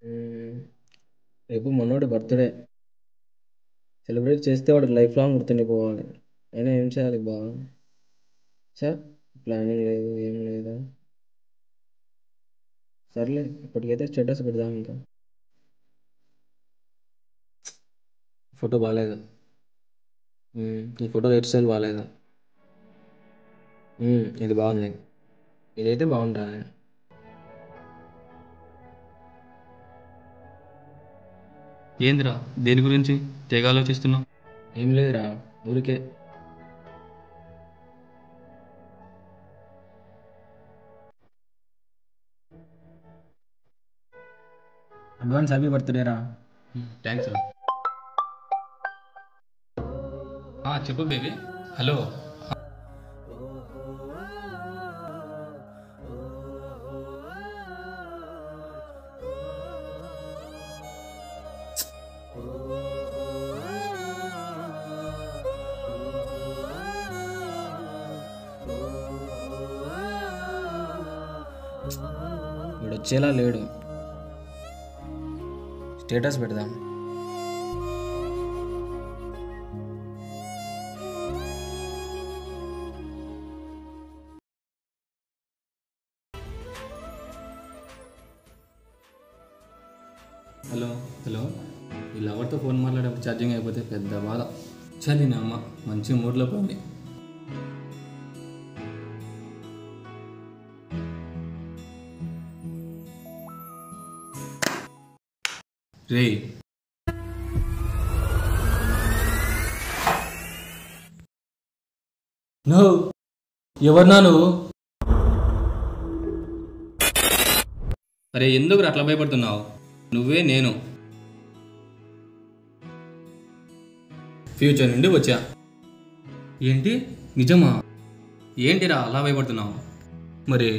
హ్మ్. రేపు మనోడి birthday. Celebrate చేస్తే వాడికి లైఫ్ లాంగ్ గుర్తుండిపోవాలి. అయినా ఏం చేయాలి బా? ఛ! ప్లానింగ్ లేదు, ఏం లేదు. సర్లే ఇప్పటికైతే స్టేటస్ పెడదాం ఇంకా. ఫోటో బాలేదు. ఈ ఫోటో హెయిర్ స్టైల్ బాలేదు. ఇది బాగుంది. ఇదైతే బాగుంటా. ఏందిరా? దేని గురించి తెగ ఆలోచిస్తున్నావు? ఏం లేదురా, ఊరికే. అడ్వాన్స్ హ్యాపీ బర్త్డే రా. థ్యాంక్స్ రా. చెప్పు బేబీ. హలో. వీడు వచ్చేలా లేడు. స్టేటస్ పెడదాం. హలో. హలో. ఈ లవర్తో ఫోన్ మాట్లాడేప్పుడు ఛార్జింగ్ అయిపోతే పెద్ద బాధ. చలి నా అమ్మ మంచి మూడ్లో పోయింది. రే, నువ్వు ఎవరినా నువ్వు? అరే ఎందుకు అట్లా భయపడుతున్నావు? నువ్వే నేను. ఫ్యూచర్ నుండి వచ్చా. ఏంటి? నిజమా? ఏంటిరా అలా భయపడుతున్నావు? మరి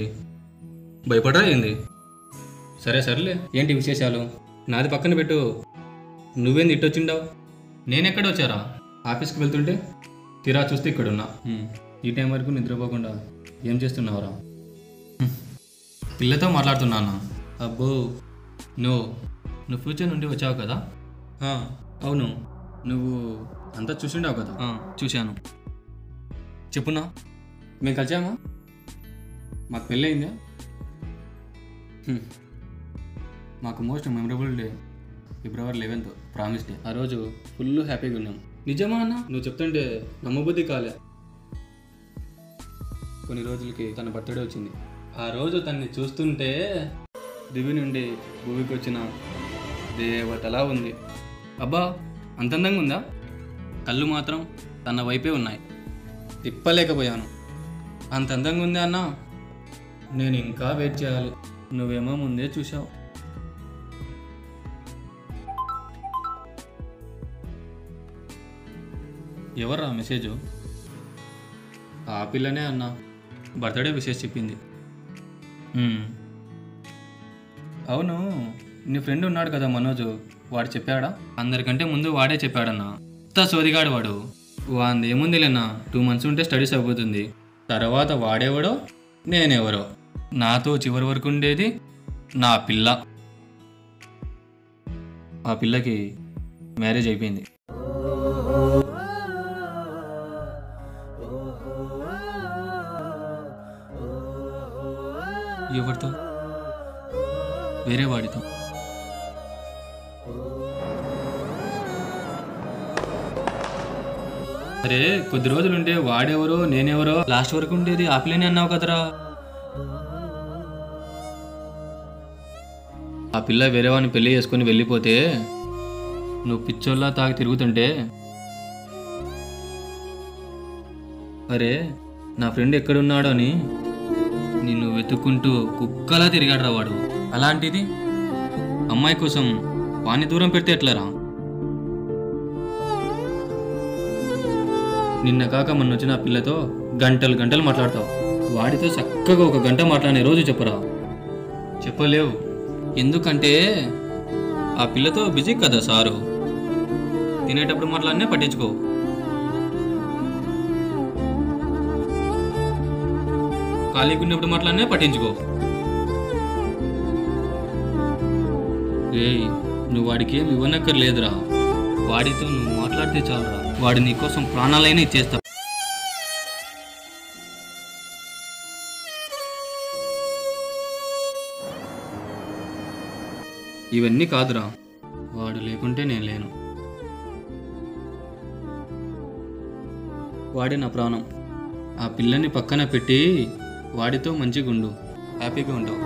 భయపడరా ఏంది? సరే సర్లే, ఏంటి విశేషాలు? నాది పక్కన పెట్టు. నువ్వేంది ఇట్టొచ్చిండావు? నేనెక్కడ వచ్చారా? ఆఫీస్కి వెళ్తుంటే తీరా చూస్తే ఇక్కడున్నా. ఈ టైం వరకు నిద్రపోకుండా ఏం చేస్తున్నావురా? పిల్లతో మాట్లాడుతున్నానా? అబ్బో, నువ్వు ఫ్యూచర్ నుండి వచ్చావు కదా? అవును. నువ్వు అంతా చూసిండావు కదా? చూశాను. చెప్పున్నా, మేము కలిసామా? మాకు పెళ్ళయిందా? మాకు మోస్ట్ మెమరబుల్ డే ఫిబ్రవరి 11th, ప్రామిస్ డే. ఆ రోజు ఫుల్ హ్యాపీగా ఉన్నాం. నిజమా అన్న? నువ్వు చెప్తుంటే నమ్మబుద్ధి కాలే. కొన్ని రోజులకి తన బర్త్డే వచ్చింది. ఆ రోజు తన్ని చూస్తుంటే దివి నుండి భూమికి వచ్చిన దేవతలా ఉంది. అబ్బా, అంత అందంగా ఉందా? కళ్ళు మాత్రం తన వైపే ఉన్నాయి. తిప్పలేకపోయాను. అంత అందంగా ఉంది అన్న. నేను ఇంకా వెయిట్ చేయాలి. నువ్వేమో ముందే చూసావు. ఎవర్రా మెసేజు? ఆ పిల్లనే అన్న, బర్త్డే విషెస్ చెప్పింది. అవును, నీ ఫ్రెండ్ ఉన్నాడు కదా మనోజు, వాడు చెప్పాడా? అందరికంటే ముందు వాడే చెప్పాడన్నా. అంత సోదిగాడు వాడు. వాంది ఏముందిలేనా, 2 months ఉంటే స్టడీస్ అయిపోతుంది. తర్వాత వాడెవడో నేనెవరో. నాతో చివరి వరకు ఉండేది నా పిల్ల. ఆ పిల్లకి మ్యారేజ్ అయిపోయింది. ఎవరితో? వేరే వాడితో. అరే కొద్ది రోజులుంటే వాడెవరో నేనెవరో లాస్ట్ వరకు ఉండేది ఆ పిల్లని అన్నావు కదరా. ఆ పిల్ల వేరే వాడిని పెళ్లి చేసుకుని వెళ్ళిపోతే నువ్వు పిచ్చోల్లా తాగి తిరుగుతుంటే, అరే నా ఫ్రెండ్ ఎక్కడున్నాడో అని నిన్ను వెతుక్కుంటూ కుక్కలా తిరిగాడురా వాడు. అలాంటిది అమ్మాయి కోసం వాణ్ణి దూరం పెడితే ఎట్లరా? నిన్న కాక మొన్న వచ్చిన ఆ పిల్లతో గంటలు గంటలు మాట్లాడతావు. వాడితో చక్కగా 1 గంట మాట్లాడే రోజు చెప్పరా? చెప్పలేవు. ఎందుకంటే ఆ పిల్లతో బిజీ కదా సారు. తినేటప్పుడు మాట్లాడినే పట్టించుకో. ఖాళీగా ఉన్నప్పుడు మాట్లాడినే పట్టించుకో. ఏయ్, నువ్వు వాడికి ఏం ఇవ్వనక్కర్లేదురా. వాడితో నువ్వు మాట్లాడితే చాలురా, వాడు నీకోసం ప్రాణాలైనా ఇచ్చేస్తా. ఇవన్నీ కాదురా, వాడు లేకుంటే నేను లేను. వాడే నా ప్రాణం. ఆ పిల్లని పక్కన పెట్టి వాడితో మంచిగా ఉండు, హ్యాపీగా ఉంటావు.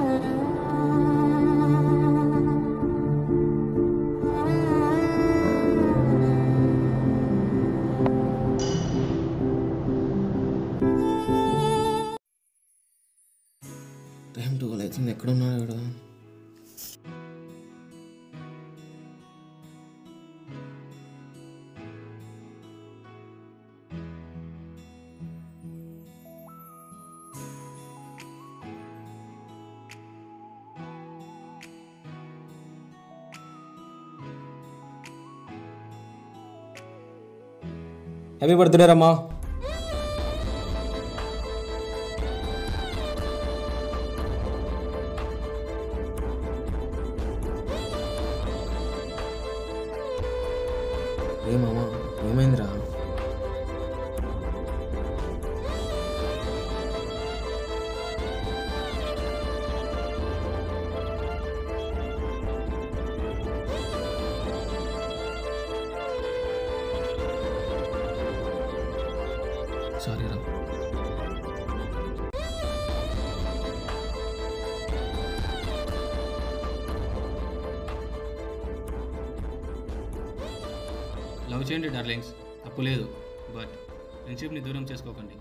టైం 12 అవుతుంది. ఎక్కడున్నాడు ఇక్కడ? హ్యాపీ బర్త్డే రమ్మా. ఏ మామా, ఏమైందిరా? సారీ రా. లవ్ చేయండి డార్లింగ్స్, తప్పు లేదు. బట్ ఫ్రెండ్షిప్ని దూరం చేసుకోకండి.